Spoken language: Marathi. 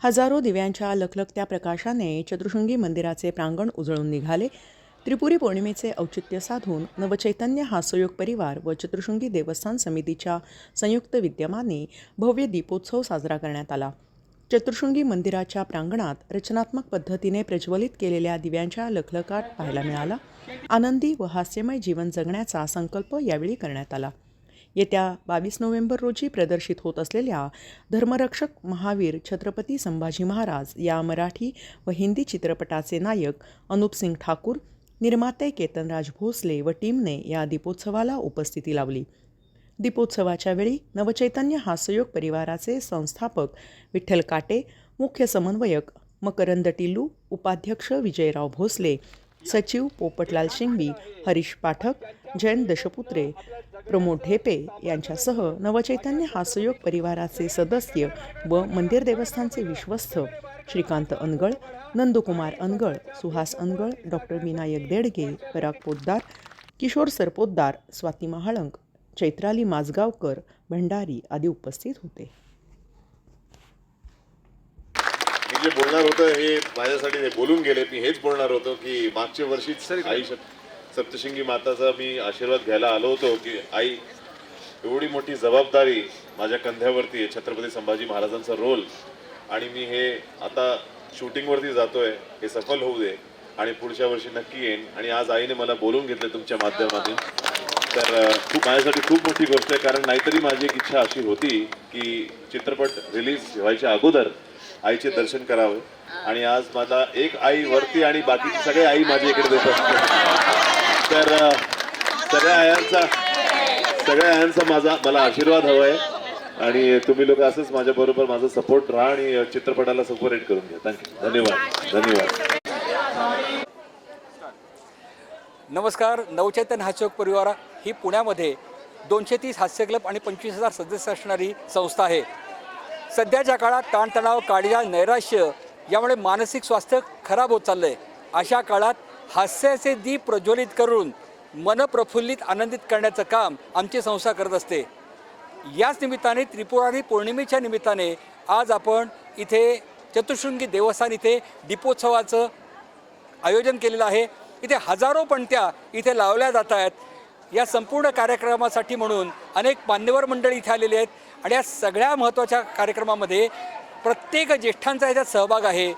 हजारो दिव्यांच्या लखलखत्या प्रकाशाने चतुशृंगी मंदिराचे प्रांगण उजळून निघाले। त्रिपुरी पौर्णिमेचे औचित्य साधून नवचैतन्य हास्ययोग परिवार व चतुशृंगी देवस्थान समितीच्या संयुक्त विद्यमाने भव्य दीपोत्सव साजरा करण्यात आला। चतुशृंगी मंदिराच्या प्रांगणात रचनात्मक पद्धतीने प्रज्वलित केलेल्या दिव्यांच्या लखलखाट पाहायला मिळाला। आनंदी व हास्यमय जीवन जगण्याचा संकल्प यावेळी करण्यात आला। येत्या 22 नोव्हेंबर रोजी प्रदर्शित होत असलेल्या धर्मरक्षक महावीर छत्रपती संभाजी महाराज या मराठी व हिंदी चित्रपटाचे नायक अनुप सिंग ठाकूर, निर्माते केतनराज भोसले व टीमने या दीपोत्सवाला उपस्थिती लावली। दीपोत्सवाच्या वेळी नवचैतन्य हास्ययोग परिवाराचे संस्थापक विठ्ठल काटे, मुख्य समन्वयक मकरंद टिल्लू, उपाध्यक्ष विजयराव भोसले, सचिव पोपटलाल शिंगवी, हरीश पाठक, जयंत दशपुत्रे, प्रमोद ढेपे यांच्यासह नवचैतन्य हास्ययोग परिवाराचे सदस्य व मंदिर देवस्थानचे विश्वस्त श्रीकांत अनगळ, नंदकुमार अनगळ, सुहास अनगळ, डॉक्टर विनायक देडगे, पराग पोद्दार, किशोर सरपोद्दार, स्वाती महाळंक, चैत्राली माजगावकर, भंडारी आदी उपस्थित होते। मी जे बोलणार होतं हे माझ्यासाठी ते बोलून गेले। मी हेच बोलणार होतो की मागच्या वर्षीच आई सप्तशृंगी माताचा मी आशीर्वाद घ्यायला आलो होतो की आई एवढी मोठी जबाबदारी माझ्या कंध्यावरती आहे, छत्रपती संभाजी महाराजांचा रोल, आणि मी हे आता शूटिंगवरती जातोय, हे सफल होऊ दे आणि पुढच्या वर्षी नक्की येईन। आणि आज आईने मला बोलून घेतलं तुमच्या माध्यमातून, तर खूप माझ्यासाठी खूप मोठी गोष्ट आहे। कारण नाहीतरी माझी एक इच्छा अशी होती की चित्रपट रिलीज व्हायच्या अगोदर आईचे दर्शन करावे, आणि आज मला एक आई वरती आणि बाकीचे सगळे आई माझ्या इकडे देत असतात। तर सगळ्या आयांचा मला आशीर्वाद हवा आहे, आणि तुम्ही लोक असंच माझ्याबरोबर माझा सपोर्ट राहा आणि चित्रपटाला सपोर्ट करून घ्या। थँक्यू, धन्यवाद। नमस्कार। नवचैतन्य हास्ययोग परिवार ही पुण्यामध्ये 230 हास्य क्लब आणि 25,000 सदस्य असणारी संस्था आहे। सध्याच्या काळात ताणतणाव, काळीजा, नैराश्य यामुळे मानसिक स्वास्थ्य खराब होत चाललं आहे। अशा काळात हास्याचे दीप प्रज्वलित करून मन प्रफुल्लित आनंदित करण्याचं काम आमची संस्था करत असते। याच निमित्ताने त्रिपुरारी पौर्णिमेच्या निमित्ताने आज आपण इथे चतुशृंगी देवस्थान इथे दीपोत्सवाचं आयोजन केलेलं आहे। इथे हजारो पणत्या इथे लावल्या जात आहेत। या संपूर्ण कार्यक्रमासाठी म्हणून अनेक मान्यवर मंडळी इथे आलेले आहेत, आणि या सगळ्या महत्त्वाच्या कार्यक्रमामध्ये प्रत्येक ज्येष्ठांचा याच्यात सहभाग आहे।